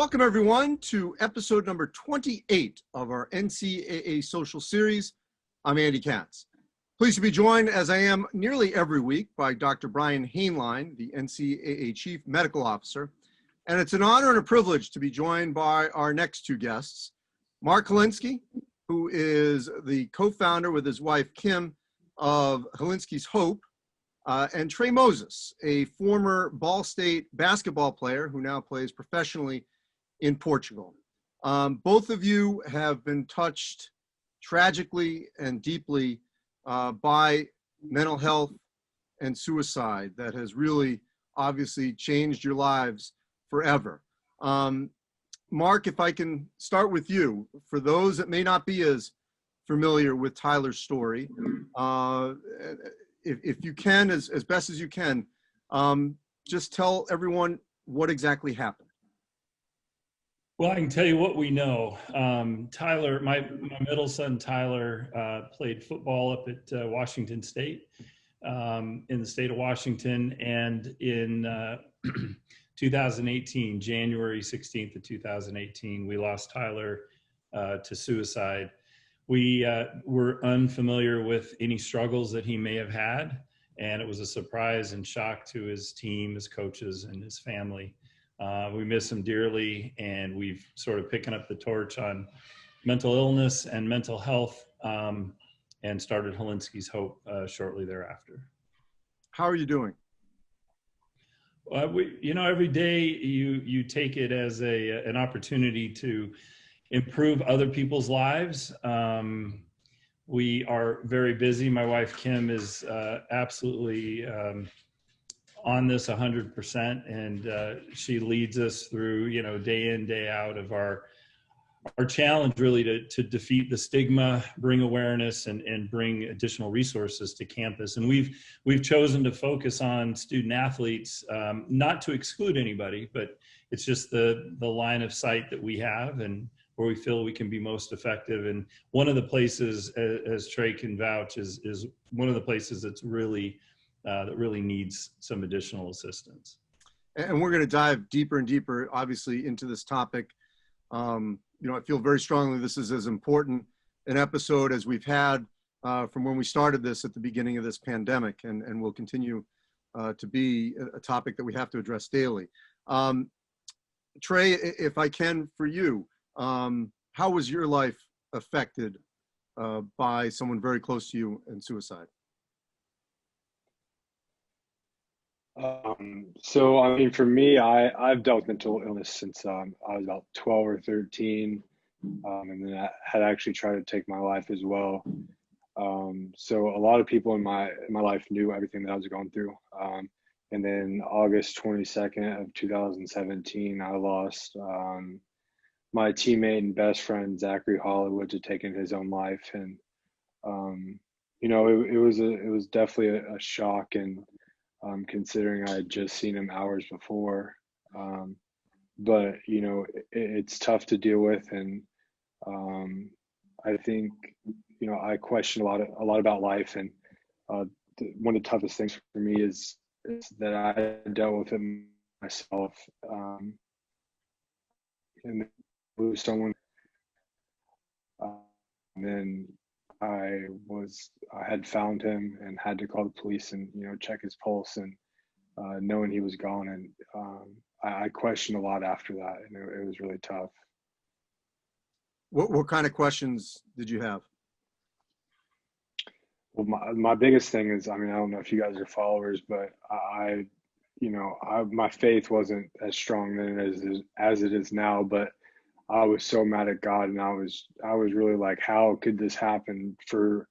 Welcome everyone to episode number 28 of our NCAA social series. I'm Andy Katz. Pleased to be joined, as I am nearly every week, by Dr. Brian Hainline, the NCAA Chief Medical Officer. And it's an honor and a privilege to be joined by our next two guests, Mark Hilinski, who is the co-founder with his wife Kim of Hilinski's Hope, and Trey Moses, a former Ball State basketball player who now plays professionally in Portugal. Both of you have been touched tragically and deeply by mental health and suicide that has really obviously changed your lives forever. Mark, if I can start with you, for those that may not be as familiar with Tyler's story, if you can, as best as you can, just tell everyone what exactly happened. Well, I can tell you what we know. Tyler, my middle son, Tyler, played football up at Washington State, in the state of Washington. And in 2018, January 16th of 2018, we lost Tyler to suicide. We were unfamiliar with any struggles that he may have had. And it was a surprise and shock to his team, his coaches, and his family. We miss him dearly, and we've sort of picking up the torch on mental illness and mental health, and started Hilinski's Hope shortly thereafter. How are you doing? Every day you take it as an opportunity to improve other people's lives. We are very busy. My wife Kim is absolutely on this 100%, and she leads us through, day in, day out of our challenge, really to defeat the stigma, bring awareness, and bring additional resources to campus. And we've chosen to focus on student athletes, not to exclude anybody, but it's just the line of sight that we have and where we feel we can be most effective. And one of the places, as Trey can vouch, is one of the places that's really that really needs some additional assistance. And we're going to dive deeper and deeper, obviously, into this topic. I feel very strongly this is as important an episode as we've had from when we started this at the beginning of this pandemic, and will continue to be a topic that we have to address daily. Trey, if I can, for you, how was your life affected by someone very close to you and suicide? For me, I've dealt with mental illness since I was about 12 or 13, and then I had actually tried to take my life as well. So a lot of people in my life knew everything that I was going through. And then August 22nd of 2017, I lost my teammate and best friend, Zachary Hollywood, to taking his own life. And it was definitely a shock, and considering I had just seen him hours before. But it's tough to deal with, and I think I question a lot about life, and one of the toughest things for me is that I dealt with it myself, and lose someone, and then I had found him and had to call the police and check his pulse, and knowing he was gone, and I questioned a lot after that, and it was really tough. What kind of questions did you have? Well, my biggest thing is, I don't know if you guys are followers, but my faith wasn't as strong then as it is now, but I was so mad at God, and I was really like, how could this happen for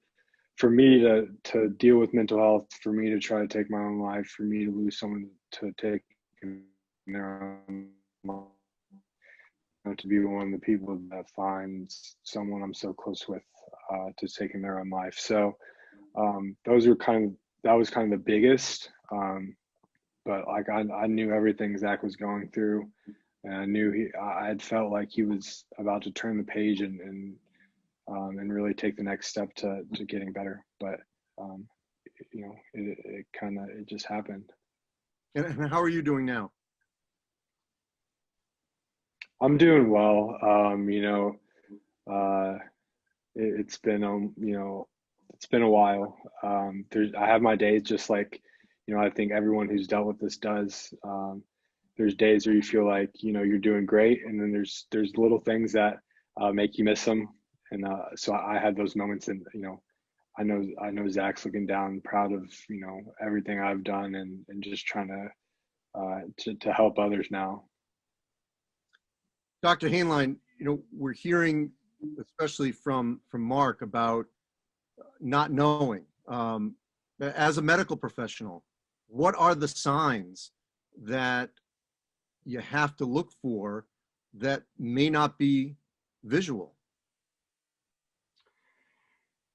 me to deal with mental health, for me to try to take my own life, for me to lose someone to take their own life, to be one of the people that finds someone I'm so close with to taking their own life. So that was kind of the biggest, but like I knew everything Zach was going through. And I knew I had felt like he was about to turn the page and really take the next step to getting better. But it just happened. And how are you doing now? I'm doing well. It's been, it's been a while. I have my days just like, I think everyone who's dealt with this does. There's days where you feel like, you're doing great. And then there's little things that make you miss them. And so I had those moments and, I know Zach's looking down, proud of, everything I've done and just trying to help others now. Dr. Hainline, we're hearing, especially from Mark, about not knowing. As a medical professional, what are the signs that you have to look for that may not be visual?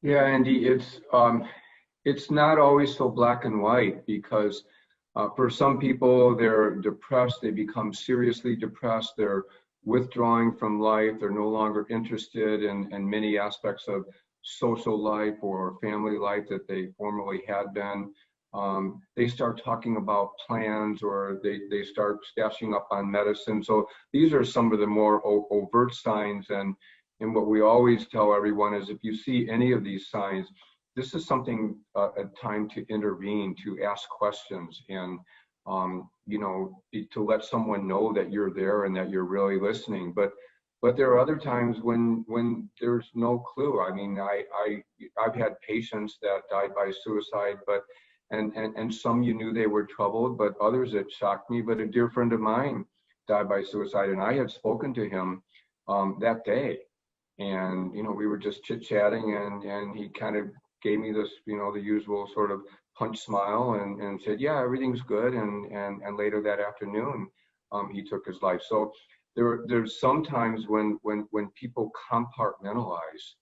Yeah, Andy, it's not always so black and white because for some people, they're depressed, they become seriously depressed, they're withdrawing from life, they're no longer interested in many aspects of social life or family life that they formerly had been. They start talking about plans or they start stashing up on medicine. So these are some of the more overt signs. And what we always tell everyone is if you see any of these signs, this is something, a time to intervene, to ask questions and, to let someone know that you're there and that you're really listening. But there are other times when there's no clue. I mean, I've had patients that died by suicide, and some you knew they were troubled, but others it shocked me. But a dear friend of mine died by suicide, and I had spoken to him that day. And, we were just chit-chatting and he kind of gave me this, the usual sort of punch smile and said, yeah, everything's good. And later that afternoon, he took his life. So there's sometimes when people compartmentalize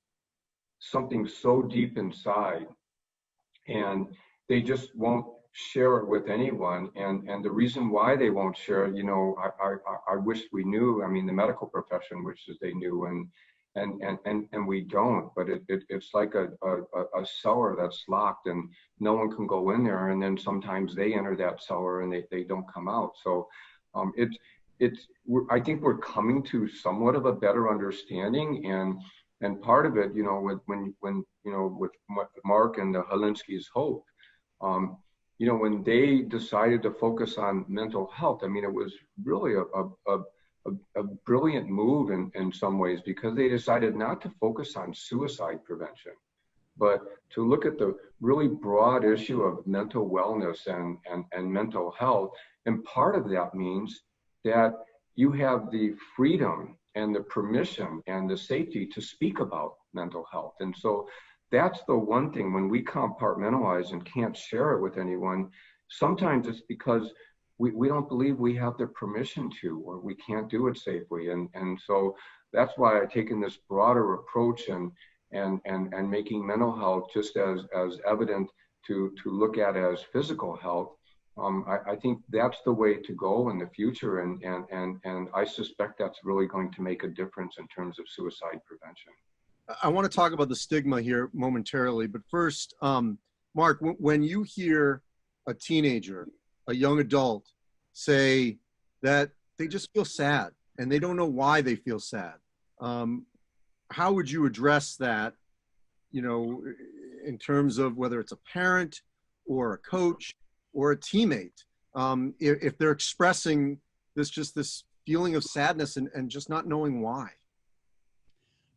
something so deep inside and they just won't share it with anyone. And the reason why they won't share it, I wish we knew. I mean, the medical profession wishes they knew, and we don't. But it's like a cellar that's locked, and no one can go in there. And then sometimes they enter that cellar and they don't come out. So I think we're coming to somewhat of a better understanding, and part of it, with Mark and the Hilinski's hope. When they decided to focus on mental health, I mean, it was really a brilliant move in some ways, because they decided not to focus on suicide prevention, but to look at the really broad issue of mental wellness and mental health. And part of that means that you have the freedom and the permission and the safety to speak about mental health. And so that's the one thing. When we compartmentalize and can't share it with anyone, sometimes it's because we don't believe we have the permission to, or we can't do it safely. And so that's why I've taken this broader approach and making mental health just as evident to look at as physical health. I think that's the way to go in the future. And I suspect that's really going to make a difference in terms of suicide prevention. I want to talk about the stigma here momentarily, but first, Mark, when you hear a teenager, a young adult, say that they just feel sad and they don't know why they feel sad, how would you address that, in terms of whether it's a parent or a coach or a teammate, if they're expressing this feeling of sadness and just not knowing why?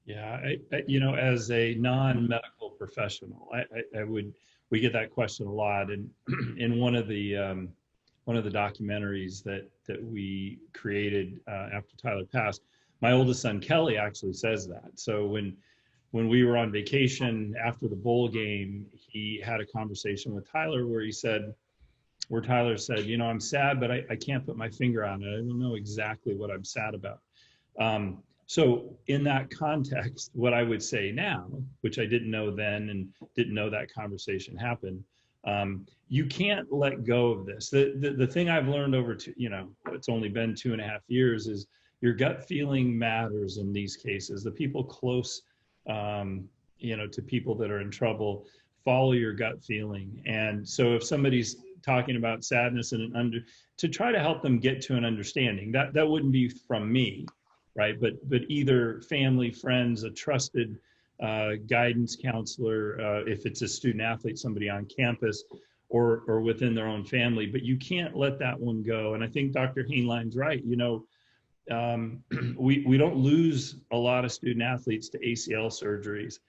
Yeah, as a non-medical professional, we get that question a lot. And in one of the documentaries that we created after Tyler passed, my oldest son Kelly actually says that. So when we were on vacation after the bowl game, he had a conversation with Tyler where Tyler said, I'm sad, but I can't put my finger on it. I don't know exactly what I'm sad about. So in that context, what I would say now, which I didn't know then and didn't know that conversation happened, you can't let go of this. The thing I've learned over it's only been 2.5 years, is your gut feeling matters in these cases. The people close, to people that are in trouble, follow your gut feeling. And so if somebody's talking about sadness to try to help them get to an understanding, that wouldn't be from me. right? But either family, friends, a trusted guidance counselor, if it's a student athlete, somebody on campus, or within their own family. But you can't let that one go. And I think Dr. Hainline's right. You know, we don't lose a lot of student athletes to ACL surgeries,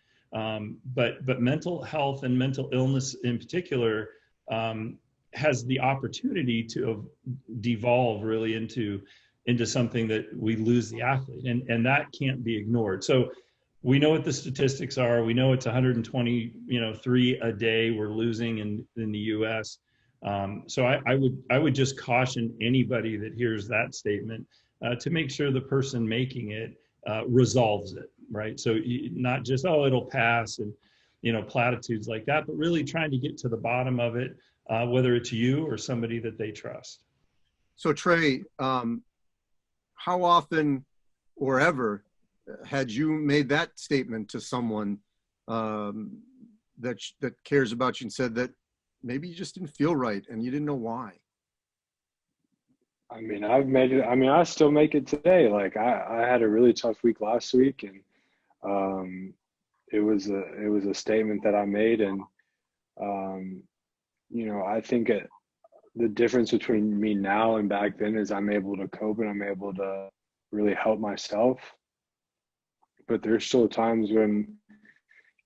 but mental health and mental illness in particular has the opportunity to devolve really into something that we lose the athlete, and that can't be ignored. So we know what the statistics are. We know it's 123 a day we're losing in the U.S. So I would just caution anybody that hears that statement to make sure the person making it resolves it, right? So not just, oh, it'll pass, and platitudes like that, but really trying to get to the bottom of it, whether it's you or somebody that they trust. So Trey, how often or ever had you made that statement to someone that cares about you and said that maybe you just didn't feel right and you didn't know why? I mean, I've made it. I mean, I still make it today. Like I had a really tough week last week, and it was a statement that I made, and I think the difference between me now and back then is I'm able to cope and I'm able to really help myself. But there's still times when,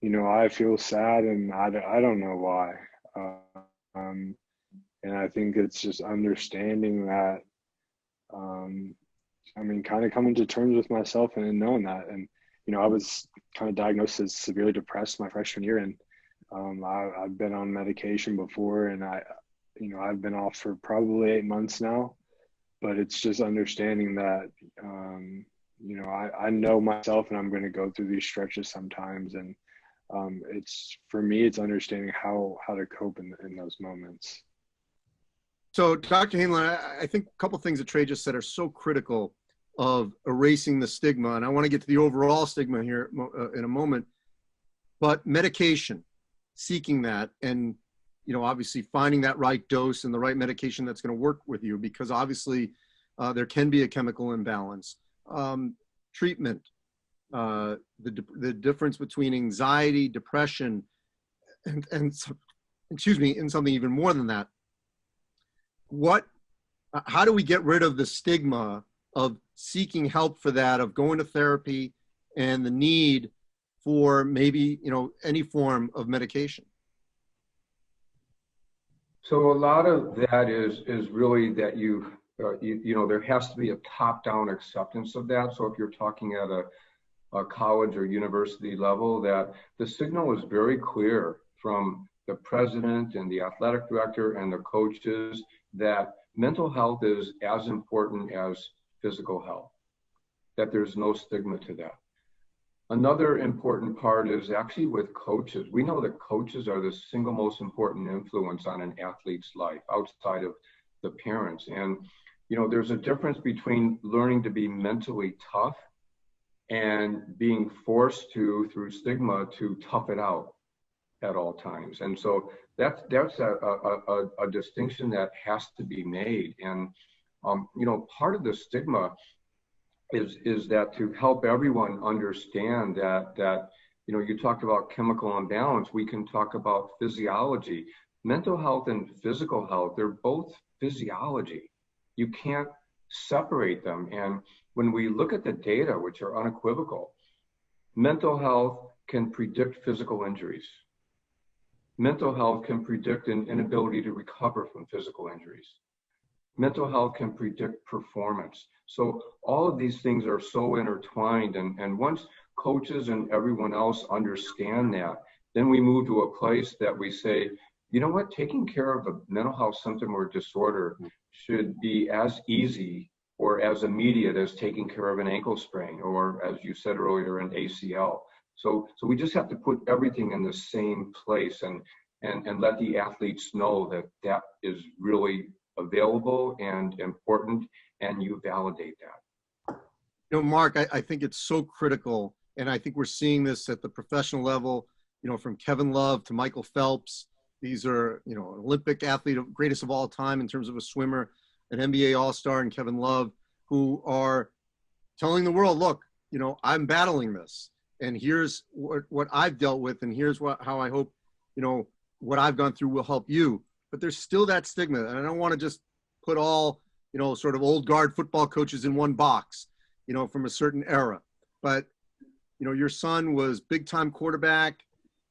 I feel sad and I don't know why. And I think it's just understanding that, kind of coming to terms with myself and knowing that. And, I was kind of diagnosed as severely depressed my freshman year. And I've been on medication before, and I've been off for probably 8 months now. But it's just understanding that, I know myself and I'm going to go through these stretches sometimes. And for me, it's understanding how to cope in those moments. So Dr. Hainline, I think a couple of things that Trey just said are so critical of erasing the stigma. And I want to get to the overall stigma here in a moment, but medication, seeking that, and, obviously finding that right dose and the right medication that's going to work with you, because obviously there can be a chemical imbalance. Treatment, the difference between anxiety, depression, and something even more than that. How do we get rid of the stigma of seeking help for that, of going to therapy, and the need for maybe, any form of medication? So a lot of that is really that there has to be a top-down acceptance of that. So if you're talking at a college or university level, that the signal is very clear from the president and the athletic director and the coaches that mental health is as important as physical health, that there's no stigma to that. Another important part is actually with coaches. We know that coaches are the single most important influence on an athlete's life outside of the parents. And, there's a difference between learning to be mentally tough and being forced to, through stigma, to tough it out at all times. And so that's a distinction that has to be made. And, part of the stigma is that to help everyone understand that you talked about chemical imbalance, we can talk about physiology. Mental health and physical health, they're both physiology. You can't separate them. And when we look at the data, which are unequivocal, mental health can predict physical injuries. Mental health can predict an inability to recover from physical injuries. Mental health can predict performance. So all of these things are so intertwined. And once coaches and everyone else understand that, then we move to a place that we say, you know what, taking care of a mental health symptom or disorder should be as easy or as immediate as taking care of an ankle sprain, or as you said earlier, an ACL. So we just have to put everything in the same place and let the athletes know that is really available and important, and you validate that. Mark, I think it's so critical, and I think we're seeing this at the professional level, from Kevin Love to Michael Phelps. These are, an Olympic athlete, greatest of all time in terms of a swimmer, an NBA All-Star, and Kevin Love, who are telling the world, look, I'm battling this, and here's what I've dealt with, and here's how I hope, what I've gone through will help you. But there's still that stigma, and I don't want to just put all, sort of old guard football coaches in one box, from a certain era. But, your son was big time quarterback,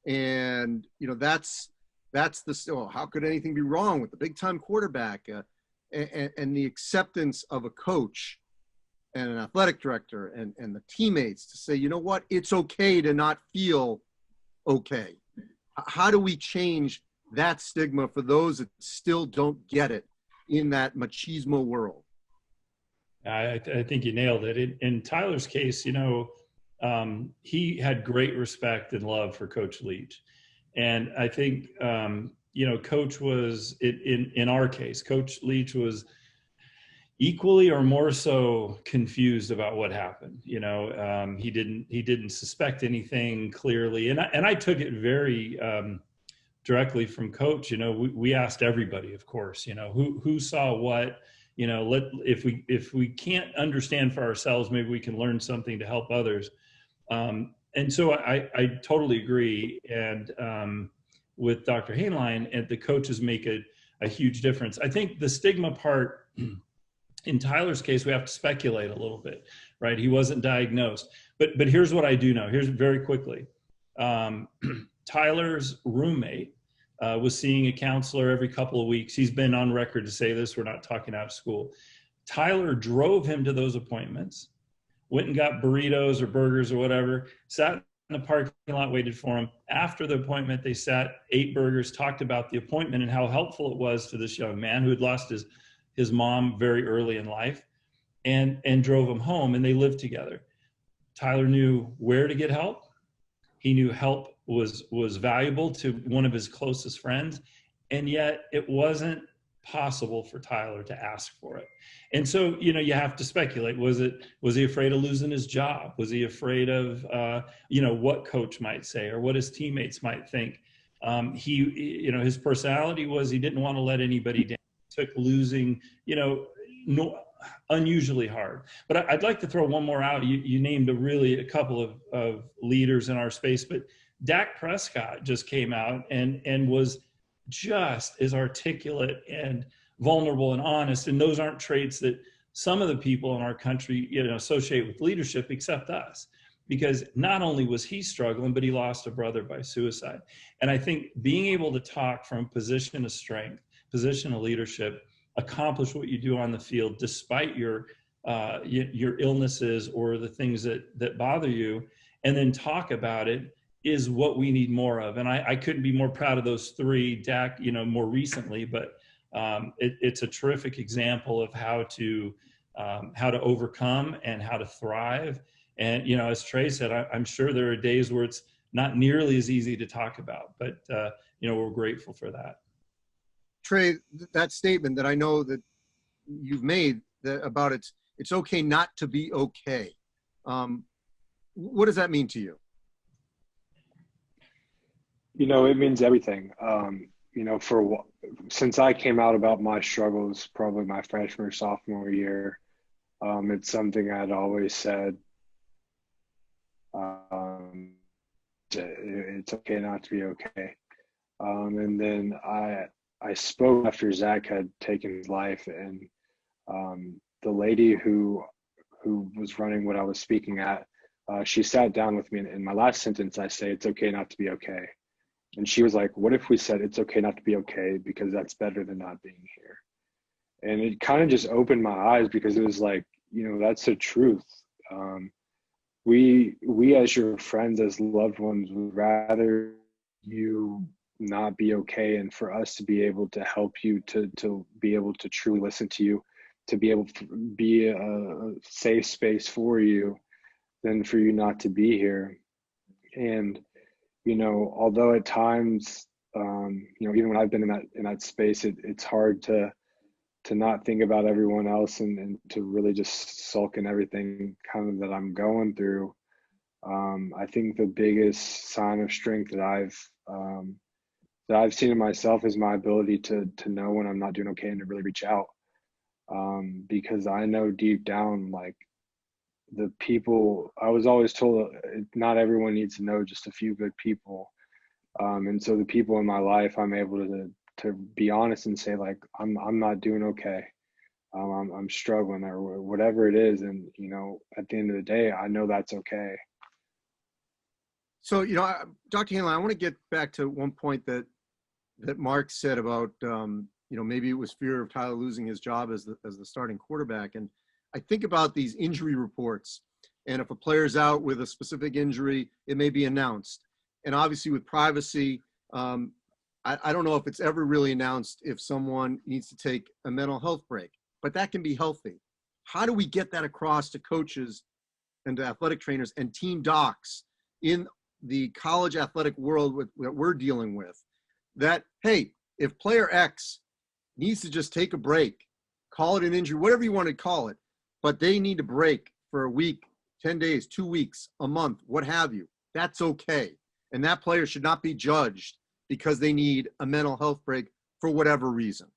and, that's how could anything be wrong with the big time quarterback, and the acceptance of a coach and an athletic director and the teammates to say, you know what, it's okay to not feel okay. How do we change that stigma for those that still don't get it in that machismo world? I think you nailed it. In Tyler's case, he had great respect and love for Coach Leach. And I think, Coach was, in our case, Coach Leach was equally or more so confused about what happened. He didn't suspect anything clearly. And I took it very directly from Coach. We asked everybody, of course, who saw what. If we can't understand for ourselves, maybe we can learn something to help others. And so I totally agree. And with Dr. Hainline, and the coaches make a huge difference. I think the stigma part, in Tyler's case, we have to speculate a little bit, right? He wasn't diagnosed. But here's what I do know. Here's very quickly. Tyler's roommate was seeing a counselor every couple of weeks. He's been on record to say this. We're not talking out of school. Tyler drove him to those appointments, went and got burritos or burgers or whatever, sat in the parking lot, waited for him. After the appointment, they sat, ate burgers, talked about the appointment and how helpful it was to this young man who had lost his mom very early in life, and drove him home, and they lived together. Tyler knew where to get help. He knew help was valuable to one of his closest friends, and yet it wasn't possible for Tyler to ask for it. And so, you have to speculate. Was he afraid of losing his job? Was he afraid of, what coach might say or what his teammates might think? His personality was, he didn't want to let anybody down. He took losing, unusually hard. But I'd like to throw one more out. You named a couple of leaders in our space, but Dak Prescott just came out and was just as articulate and vulnerable and honest. And those aren't traits that some of the people in our country, associate with leadership, except us, because not only was he struggling, but he lost a brother by suicide. And I think being able to talk from a position of strength, position of leadership, accomplish what you do on the field, despite your illnesses or the things that bother you, and then talk about it, is what we need more of. And I couldn't be more proud of those three. Dak, more recently, but it's a terrific example of how to overcome and how to thrive. And, as Trey said, I'm sure there are days where it's not nearly as easy to talk about, but, we're grateful for that. Trey, that statement that I know that you've made about it's okay not to be okay. What does that mean to you? It means everything. Since I came out about my struggles, probably my freshman or sophomore year, it's something I'd always said. It's okay not to be okay. And then I spoke after Zach had taken his life, and the lady who was running what I was speaking at, she sat down with me, and in my last sentence, I say, it's okay not to be okay. And she was like, what if we said it's okay not to be okay, because that's better than not being here? And it kind of just opened my eyes, because it was like, that's the truth. We as your friends, as loved ones, would rather you not be okay, and for us to be able to help you, to be able to truly listen to you, to be able to be a safe space for you, than for you not to be here. And although at times, even when I've been in that space, it's hard to not think about everyone else and to really just sulk in everything kind of that I'm going through. I think the biggest sign of strength that I've seen in myself is my ability to know when I'm not doing okay and to really reach out. Because I know deep down, like, the people, I was always told not everyone needs to know, just a few good people. And so the people in my life, I'm able to be honest and say, like, I'm not doing okay. I'm struggling or whatever it is. And, you know, at the end of the day, I know that's okay. So, you know, Dr. Hainline, I want to get back to one point that Mark said about, you know, maybe it was fear of Tyler losing his job as the starting quarterback. And I think about these injury reports, and if a player's out with a specific injury, it may be announced. And obviously with privacy, I don't know if it's ever really announced if someone needs to take a mental health break, but that can be healthy. How do we get that across to coaches and to athletic trainers and team docs in the college athletic world that we're dealing with, that, hey, if player X needs to just take a break, call it an injury, whatever you want to call it, but they need a break for a week, 10 days, 2 weeks, a month, what have you, that's okay. And that player should not be judged because they need a mental health break for whatever reason.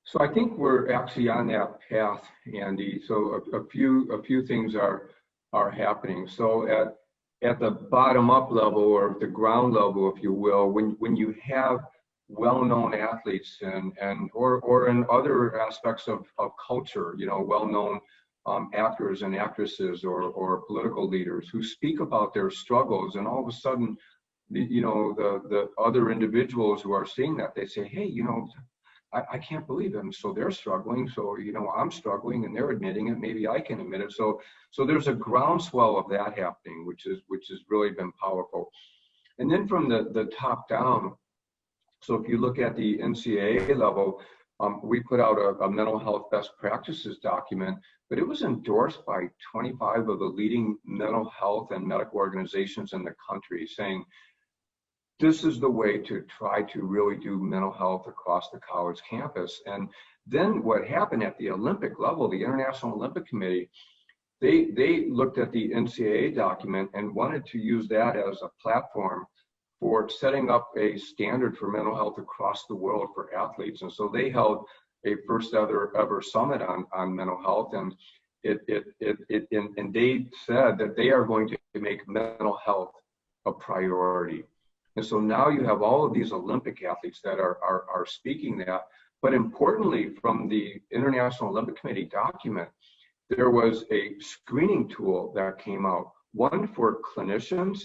So I think we're actually on that path, Andy. So a few things are happening. So at the bottom up level, or the ground level, if you will, when you have well-known athletes or in other aspects of culture, you know, well-known actors and actresses or political leaders who speak about their struggles, and all of a sudden, you know, the other individuals who are seeing that, they say, hey, you know, I can't believe it. And so they're struggling. So, you know, I'm struggling and they're admitting it. Maybe I can admit it. So there's a groundswell of that happening, which has really been powerful. And then from the top down, so if you look at the NCAA level, we put out a mental health best practices document, but it was endorsed by 25 of the leading mental health and medical organizations in the country, saying, this is the way to try to really do mental health across the college campus. And then what happened at the Olympic level, the International Olympic Committee, they looked at the NCAA document and wanted to use that as a platform for setting up a standard for mental health across the world for athletes. And so they held a first ever summit on mental health, and and they said that they are going to make mental health a priority. And so now you have all of these Olympic athletes that are speaking that. But importantly, from the International Olympic Committee document, there was a screening tool that came out, one for clinicians,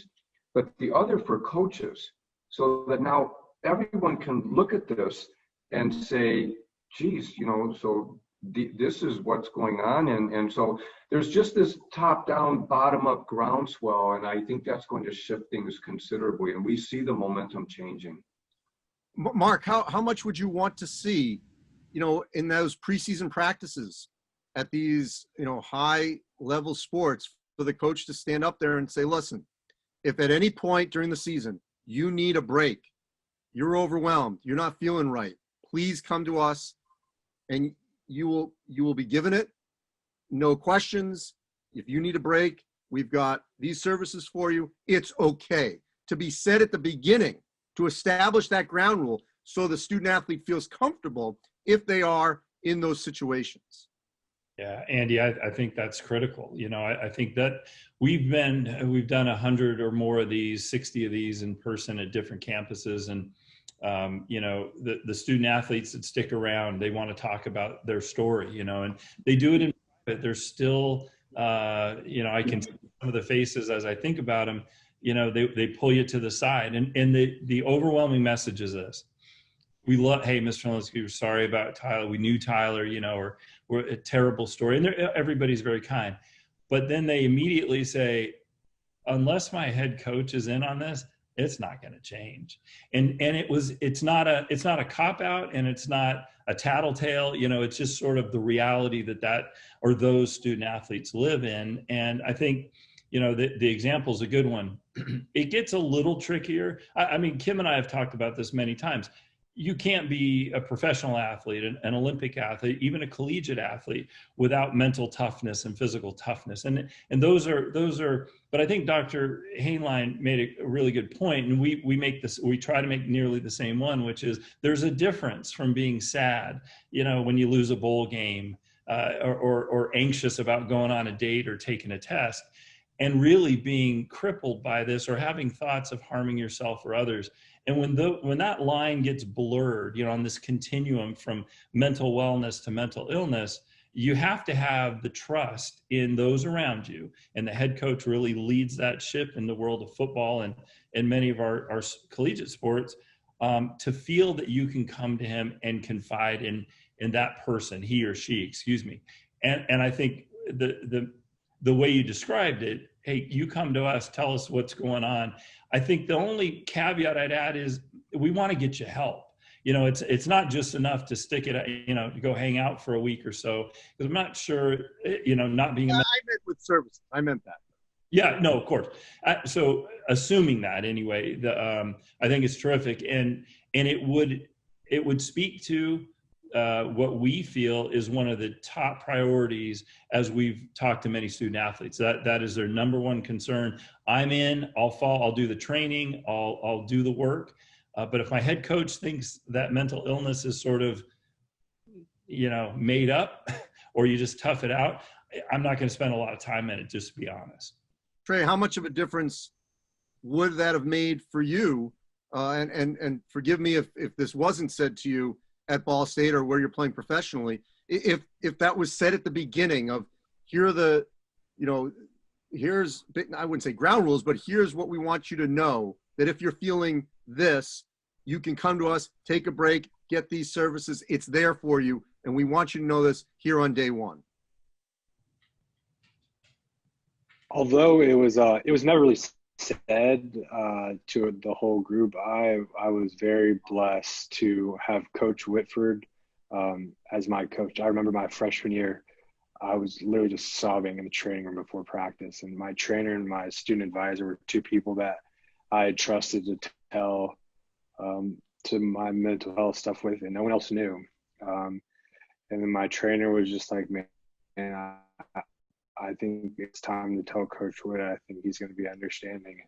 but the other for coaches, so that now everyone can look at this and say, geez, you know, so this is what's going on. And so there's just this top-down, bottom-up groundswell, and I think that's going to shift things considerably, and we see the momentum changing. Mark, how much would you want to see, you know, in those preseason practices at these, you know, high-level sports, for the coach to stand up there and say, listen, if at any point during the season you need a break, you're overwhelmed, you're not feeling right, please come to us, and you will be given it, no questions. If you need a break, we've got these services for you. It's okay to be said at the beginning, to establish that ground rule so the student athlete feels comfortable if they are in those situations. Yeah, Andy, I think that's critical. You know, I think that we've done 100 or more of these, 60 of these in person at different campuses, and you know, the student athletes that stick around, they want to talk about their story, you know, and they do it in private. They're still, you know, I can see some of the faces as I think about them, you know, they pull you to the side, and the overwhelming message is this: we love, hey, Mr. Hilinski, we're sorry about Tyler. We knew Tyler, you know, or we're a terrible story, and everybody's very kind, but then they immediately say, unless my head coach is in on this, it's not going to change. And it's not a cop out, and it's not a tattletale, you know, it's just sort of the reality that or those student athletes live in. And I think, you know, the example is a good one. It gets a little trickier. I mean, Kim and I have talked about this many times. You can't be a professional athlete, an Olympic athlete, even a collegiate athlete, without mental toughness and physical toughness. And those are, but I think Dr. Hainline made a really good point, and we try to make nearly the same one, which is there's a difference from being sad, you know, when you lose a bowl game, or anxious about going on a date or taking a test, and really being crippled by this or having thoughts of harming yourself or others. And when that line gets blurred, on this continuum from mental wellness to mental illness, you have to have the trust in those around you. And the head coach really leads that ship in the world of football and many of our collegiate sports, to feel that you can come to him and confide in that person, he or she, excuse me. And I think the way you described it, hey, you come to us, tell us what's going on. I think the only caveat I'd add is we want to get you help. It's not just enough to stick it, to go hang out for a week or so, because I'm not sure, not being I meant with services. I meant that. Yeah, no, of course. So assuming that anyway, I think it's terrific. And it would speak to what we feel is one of the top priorities as we've talked to many student athletes. That is their number one concern. I'm in, I'll do the training, I'll do the work. But if my head coach thinks that mental illness is sort of, made up, or you just tough it out, I'm not going to spend a lot of time in it, just to be honest. Trey, how much of a difference would that have made for you? And forgive me if this wasn't said to you at Ball State or where you're playing professionally, if that was said at the beginning of, here are the, here's, I wouldn't say ground rules, but here's what we want you to know, that if you're feeling this, you can come to us, take a break, get these services. It's there for you. And we want you to know this here on day one. Although it was never really said to the whole group, I was very blessed to have Coach Whitford as my coach. I remember my freshman year, I was literally just sobbing in the training room before practice. And my trainer and my student advisor were two people that I had trusted to tell to my mental health stuff with, and no one else knew. And then my trainer was just like, man, I think it's time to tell Coach Wood. I think he's going to be understanding.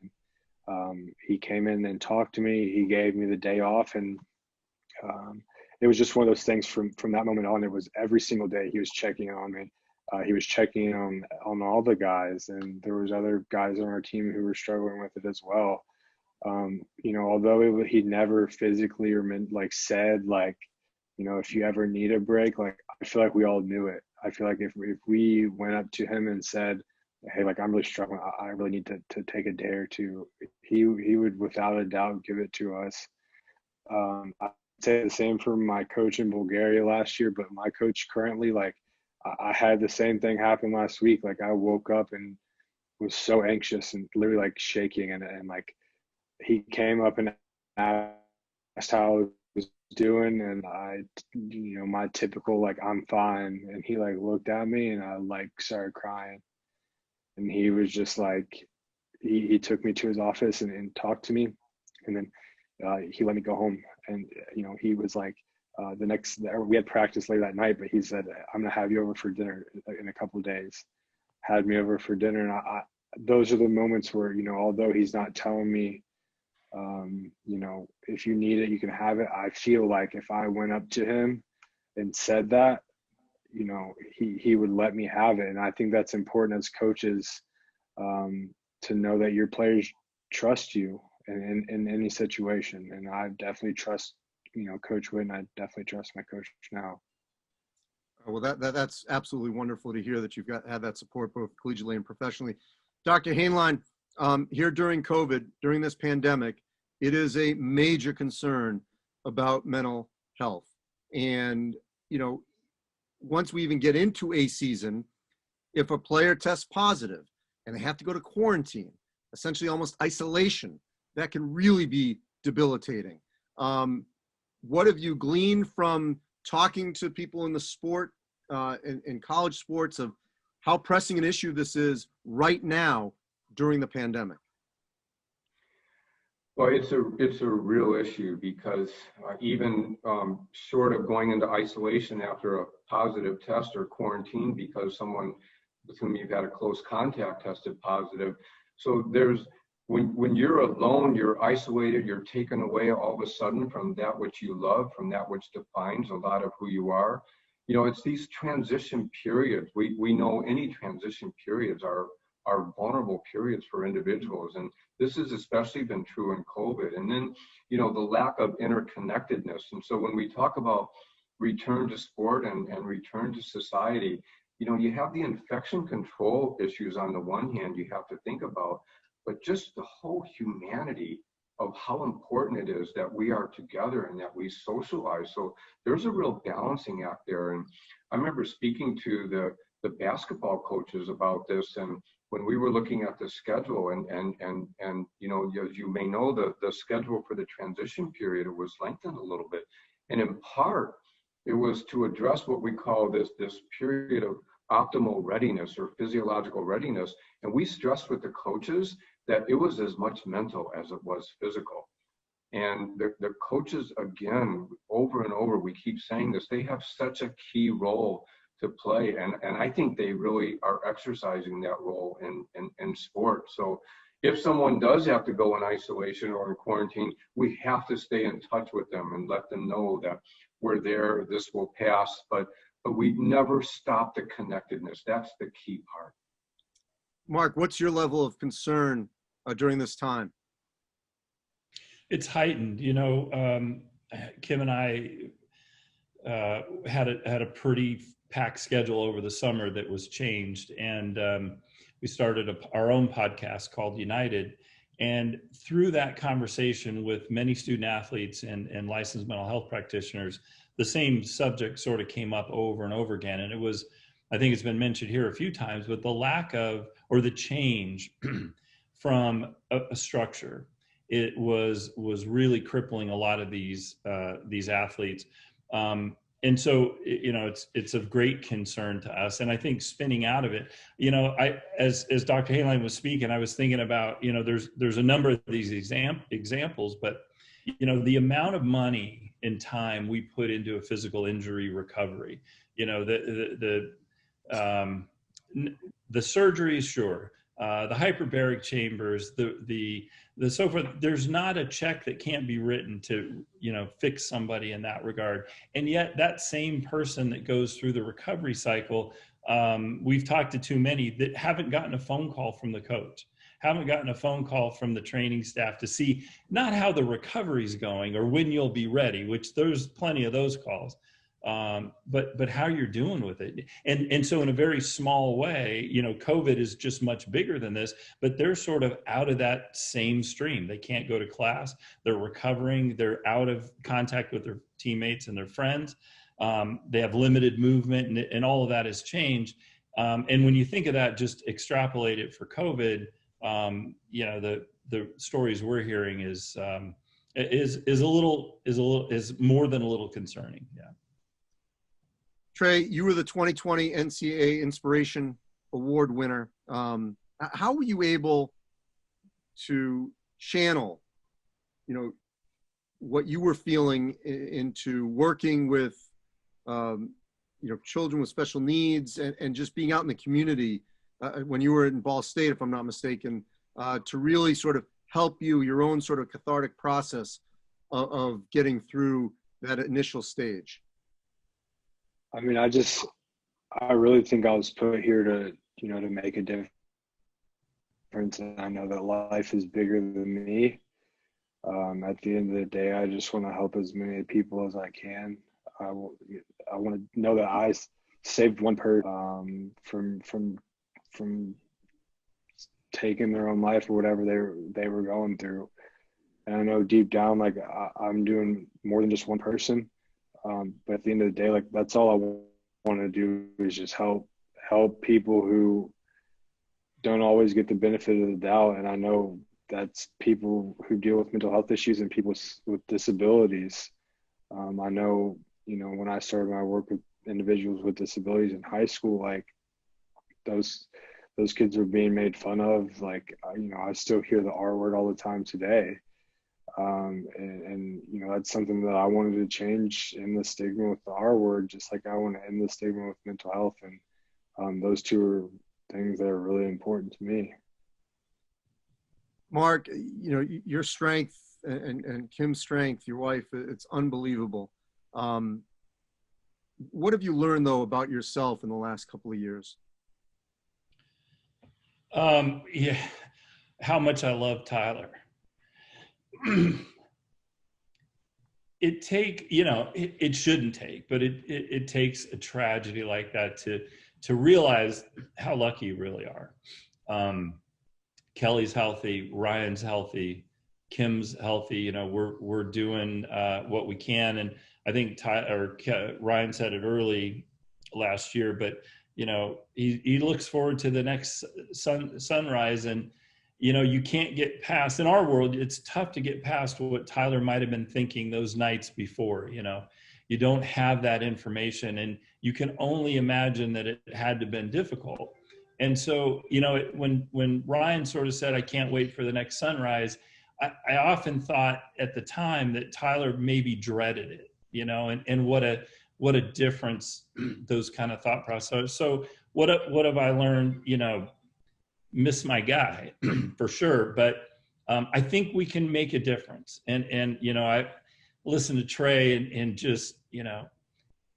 And he came in and talked to me. He gave me the day off, and it was just one of those things. From that moment on, it was every single day he was checking on me. He was checking on all the guys, and there was other guys on our team who were struggling with it as well. Although he never physically or said if you ever need a break, I feel like we all knew it. I feel like if we went up to him and said, hey, I'm really struggling, I really need to take a day or two, he would without a doubt give it to us. I'd say the same for my coach in Bulgaria last year, but my coach currently, I had the same thing happen last week. I woke up and was so anxious and literally shaking, and he came up and asked how I was doing, and I, my typical I'm fine, and he looked at me, and I started crying, and he was just he took me to his office and talked to me, and then he let me go home, and he was we had practice late that night, but he said, I'm gonna have you over for dinner in a couple of days. Had me over for dinner, and those are the moments where although he's not telling me if you need it, you can have it, I feel like if I went up to him and said that, he would let me have it. And I think that's important as coaches, to know that your players trust you in any situation. And I definitely trust, Coach Witt, and I definitely trust my coach now. Well, that's absolutely wonderful to hear that you've had that support both collegiately and professionally. Dr. Hainline, here during COVID, during this pandemic, it is a major concern about mental health. And, once we even get into a season, if a player tests positive and they have to go to quarantine, essentially almost isolation, that can really be debilitating. What have you gleaned from talking to people in the sport, in college sports, of how pressing an issue this is right now during the pandemic? Well, it's a real issue because even short of going into isolation after a positive test or quarantine because someone with whom you've had a close contact tested positive. So when you're alone, you're isolated, you're taken away all of a sudden from that which you love, from that which defines a lot of who you are. you know, it's these transition periods. We know any transition periods are vulnerable periods for individuals. And this has especially been true in COVID. And then, you know, the lack of interconnectedness. And so when we talk about return to sport and return to society, you know, you have the infection control issues on the one hand you have to think about, but just the whole humanity of how important it is that we are together and that we socialize. So there's a real balancing act there. And I remember speaking to the basketball coaches about this, and when we were looking at the schedule and you know, as you may know, the schedule for the transition period, it was lengthened a little bit. And in part, it was to address what we call this period of optimal readiness or physiological readiness. And we stressed with the coaches that it was as much mental as it was physical. And the coaches, again, over and over, we keep saying this, they have such a key role to play. And I think they really are exercising that role in sport. So if someone does have to go in isolation or in quarantine, we have to stay in touch with them and let them know that we're there, this will pass, but we never stop the connectedness. That's the key part. Mark, what's your level of concern during this time? It's heightened. You know, Kim and I had a pretty packed schedule over the summer that was changed, and we started our own podcast called United. And through that conversation with many student athletes and licensed mental health practitioners, the same subject sort of came up over and over again. And it was, I think it's been mentioned here a few times, but the lack of, or the change from a structure, it was really crippling a lot of these athletes. And so, you know, it's of great concern to us. And I think spinning out of it, you know, as Dr. Hainline was speaking, I was thinking about, you know, there's a number of these examples, but, you know, the amount of money and time we put into a physical injury recovery, you know, the surgeries, sure. The hyperbaric chambers, the so forth, there's not a check that can't be written to, you know, fix somebody in that regard. And yet that same person that goes through the recovery cycle, we've talked to too many that haven't gotten a phone call from the coach, haven't gotten a phone call from the training staff to see not how the recovery's going or when you'll be ready, which there's plenty of those calls. But how you're doing with it. And so in a very small way, you know, COVID is just much bigger than this, but they're sort of out of that same stream. They can't go to class. They're recovering. They're out of contact with their teammates and their friends. They have limited movement, and all of that has changed. And when you think of that, just extrapolate it for COVID, you know, the stories we're hearing is more than a little concerning. Yeah. Trey, you were the 2020 NCAA Inspiration Award winner. How were you able to channel, you know, what you were feeling into working with, you know, children with special needs and just being out in the community when you were in Ball State, if I'm not mistaken, to really sort of help you, your own sort of cathartic process of getting through that initial stage? I mean, I really think I was put here to, you know, to make a difference. And I know that life is bigger than me. At the end of the day, I just want to help as many people as I can. I want to know that I saved one person from taking their own life or whatever they were going through. And I know deep down, like I'm doing more than just one person. But at the end of the day, like that's all I want to do is just help people who don't always get the benefit of the doubt. And I know that's people who deal with mental health issues and people with disabilities. I know, you know, when I started my work with individuals with disabilities in high school, like those kids were being made fun of. Like, you know, I still hear the R word all the time today. And you know, that's something that I wanted to change in the stigma with the R word, just like I want to end the stigma with mental health. And those two are things that are really important to me. Mark, you know, your strength and Kim's strength, your wife, it's unbelievable. What have you learned though about yourself in the last couple of years? Yeah, how much I love Tyler. It shouldn't take, but it takes a tragedy like that to realize how lucky you really are. Kelly's healthy, Ryan's healthy, Kim's healthy. We're doing what we can, and I think Ryan said it early last year, but he looks forward to the next sunrise, and you can't get past, in our world, it's tough to get past what Tyler might have been thinking those nights before. You don't have that information, and you can only imagine that it had to have been difficult. And so, when Ryan sort of said, I can't wait for the next sunrise, I often thought at the time that Tyler maybe dreaded it, and what a difference those kind of thought process. So what have I learned? Miss my guy for sure, but I think we can make a difference. And I listened to Trey and just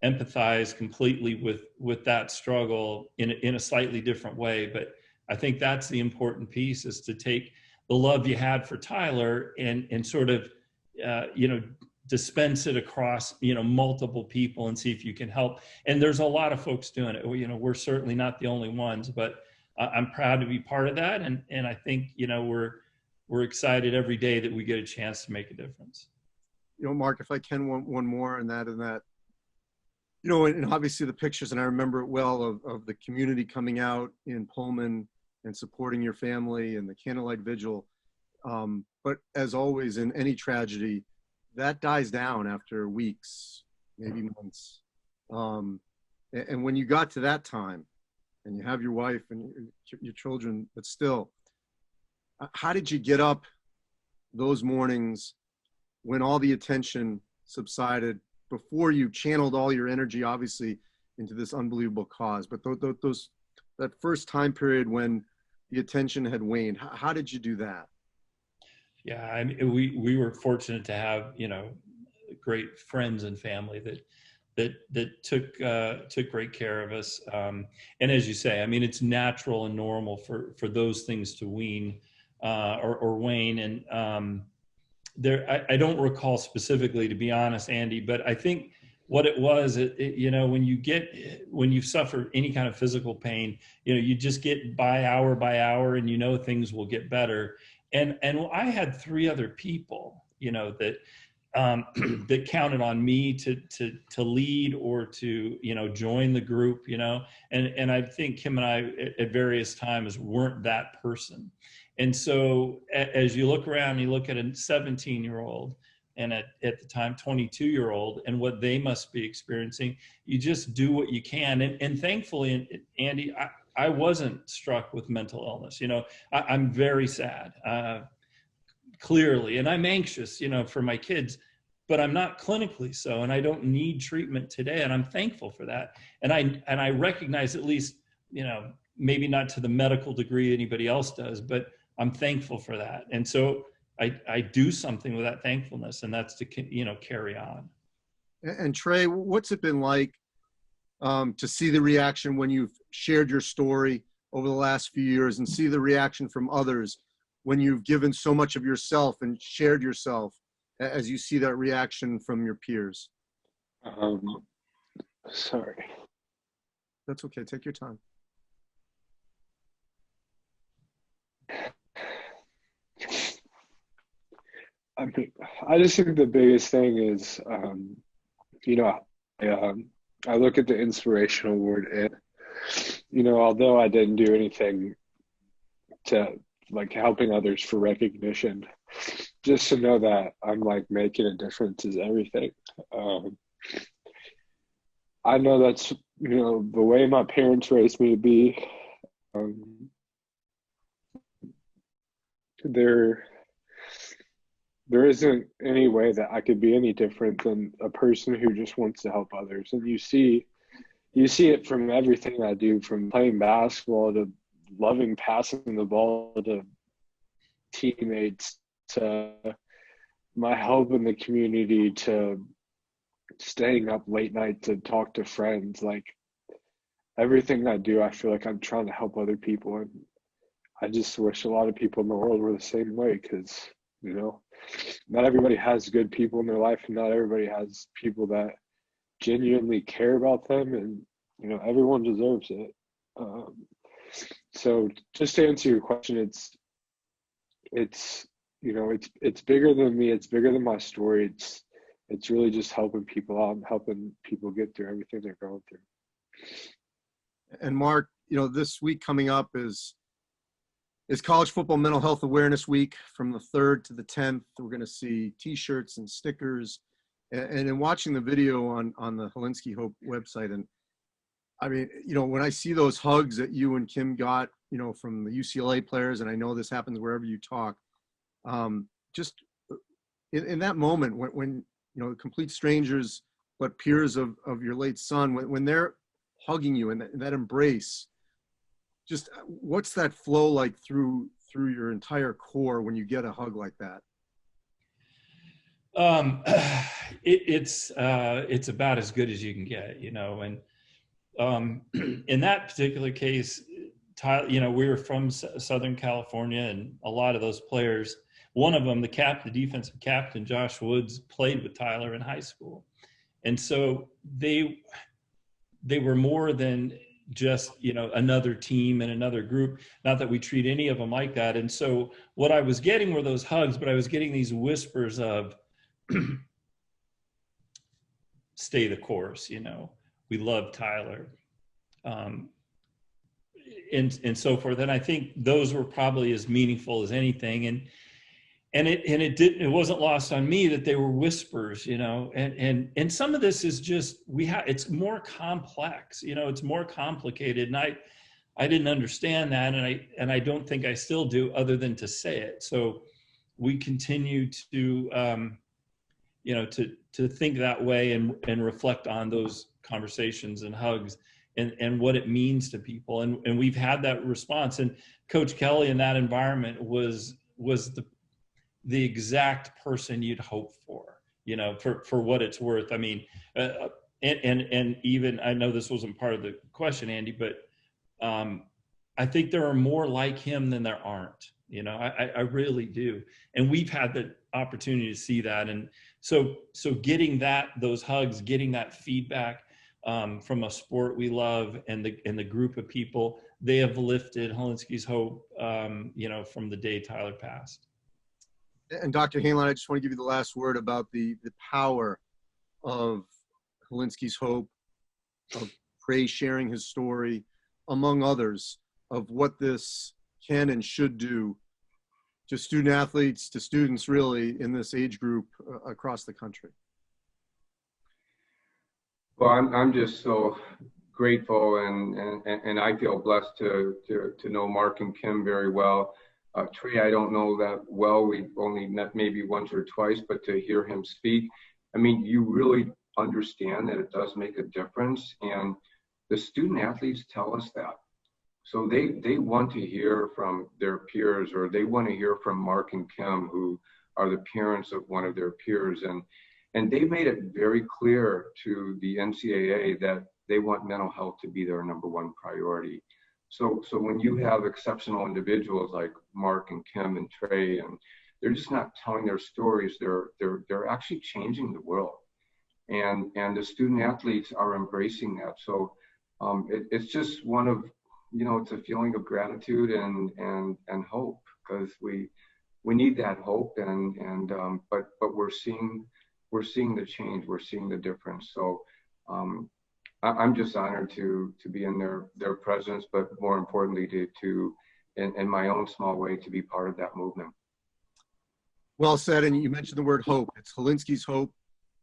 empathize completely with that struggle in a slightly different way. But I think that's the important piece, is to take the love you had for Tyler and sort of dispense it across multiple people and see if you can help. And there's a lot of folks doing it. We're certainly not the only ones, but I'm proud to be part of that, and I think we're excited every day that we get a chance to make a difference. Mark, if I can, one more, and that, and obviously the pictures, and I remember it well, of the community coming out in Pullman and supporting your family and the candlelight vigil. But as always in any tragedy, that dies down after weeks, maybe months. And when you got to that time, and you have your wife and your children, but still, how did you get up those mornings when all the attention subsided, before you channeled all your energy, obviously, into this unbelievable cause? But that first time period when the attention had waned, how did you do that? Yeah, I mean, we were fortunate to have great friends and family that took great care of us. And as you say, I mean, it's natural and normal for those things to wane or wane. And I don't recall specifically, to be honest, Andy, but I think what it was, when you suffer any kind of physical pain, you just get by hour, and things will get better. And I had 3 other people, that that counted on me to lead or to join the group, and I think Kim and I at various times weren't that person. And so as you look around, you look at a 17-year-old and at the time 22-year-old, and what they must be experiencing, you just do what you can. And thankfully, Andy, I wasn't struck with mental illness. I'm very sad, clearly, and I'm anxious, for my kids, but I'm not clinically so, and I don't need treatment today, and I'm thankful for that. And I recognize, at least, maybe not to the medical degree anybody else does, but I'm thankful for that. And so I do something with that thankfulness, and that's to carry on. And Trey, what's it been like to see the reaction when you've shared your story over the last few years, and see the reaction from others when you've given so much of yourself and shared yourself, as you see that reaction from your peers? Sorry. That's okay. Take your time. I just think the biggest thing is, I look at the inspirational word, and, although I didn't do anything to helping others for recognition, just to know that I'm making a difference is everything. I know that's, the way my parents raised me to be. There isn't any way that I could be any different than a person who just wants to help others. And you see it from everything I do, from playing basketball to loving passing the ball to teammates, to my help in the community, to staying up late night to talk to friends. Like everything I do, I feel like I'm trying to help other people. And I just wish a lot of people in the world were the same way, because, you know, not everybody has good people in their life, and not everybody has people that genuinely care about them, and, you know, everyone deserves it. So just to answer your question, it's you know, it's bigger than me. It's bigger than my story. It's really just helping people out and helping people get through everything they're going through. And Mark, you know, this week coming up is College Football Mental Health Awareness Week. From the 3rd to the 10th. We're going to see T-shirts and stickers. And in watching the video on the Hilinski Hope website, and I mean, you know, when I see those hugs that you and Kim got, you know, from the UCLA players, and I know this happens wherever you talk, just in that moment when you know, complete strangers but peers of your late son, when they're hugging you and that embrace, just what's that flow like through your entire core when you get a hug like that? It's about as good as you can get, you know. And in that particular case, Tyler, you know, we were from Southern California, and a lot of those players, one of them, the defensive captain, Josh Woods, played with Tyler in high school. And so they were more than just, you know, another team and another group. Not that we treat any of them like that. And so what I was getting were those hugs, but I was getting these whispers of stay the course, you know, we love Tyler, and so forth. And I think those were probably as meaningful as anything. And it wasn't lost on me that they were whispers, you know, and some of this is just, it's more complex, you know, it's more complicated. And I didn't understand that. And I don't think I still do, other than to say it. So we continue to, you know, to think that way and reflect on those conversations and hugs and what it means to people. And we've had that response. And Coach Kelly in that environment was the exact person you'd hope for, you know, for what it's worth. I mean, and even, I know this wasn't part of the question, Andy, but I think there are more like him than there aren't, you know, I really do. And we've had the opportunity to see that. And so getting those hugs, getting that feedback from a sport we love and the group of people, they have lifted Hilinski's hope, you know, from the day Tyler passed. And Dr. Hainline, I just want to give you the last word about the power of Hilinski's hope, of Trey sharing his story, among others, of what this can and should do to student athletes, to students really in this age group across the country. Well, I'm just so grateful, and I feel blessed to know Mark and Kim very well. Trey, I don't know that well. We've only met maybe once or twice, but to hear him speak, I mean, you really understand that it does make a difference. And the student athletes tell us that. So they want to hear from their peers, or they want to hear from Mark and Kim, who are the parents of one of their peers. And they made it very clear to the NCAA that they want mental health to be their #1 priority. So when you have exceptional individuals like Mark and Kim and Trey, and they're just not telling their stories, they're actually changing the world. And the student athletes are embracing that. So it's just one of, you know, it's a feeling of gratitude and hope, because we need that hope, but we're seeing the change, we're seeing the difference. So I'm just honored to be in their presence, but more importantly to in my own small way, to be part of that movement. Well said. And you mentioned the word hope. It's Hilinski's Hope.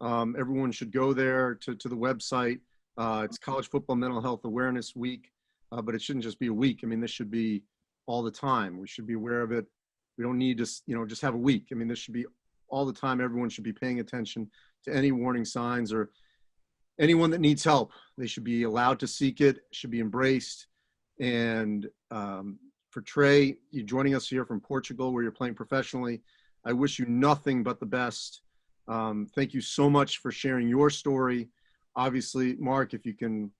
Everyone should go there to the website. It's College Football Mental Health Awareness Week, but it shouldn't just be a week. I mean, this should be all the time. We should be aware of it. We don't need to, you know, just have a week. I mean, this should be all the time. Everyone should be paying attention to any warning signs, or anyone that needs help. They should be allowed to seek it, should be embraced. And for Trey, you joining us here from Portugal, where you're playing professionally, I wish you nothing but the best. Thank you so much for sharing your story. Obviously, Mark, if you can,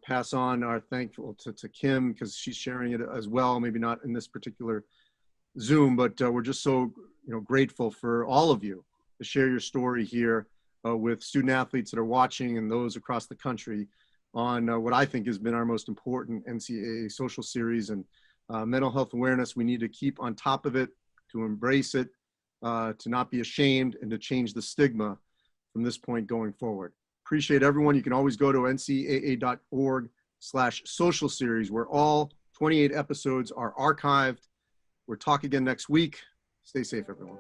pass on our thankful to Kim, because she's sharing it as well, maybe not in this particular Zoom, but we're just so, grateful for all of you to share your story here with student athletes that are watching and those across the country on what I think has been our most important NCAA social series. And mental health awareness, we need to keep on top of it, to embrace it, to not be ashamed, and to change the stigma from this point going forward. Appreciate everyone. You can always go to ncaa.org/social series, where all 28 episodes are archived. We'll talk again next week. Stay safe, everyone.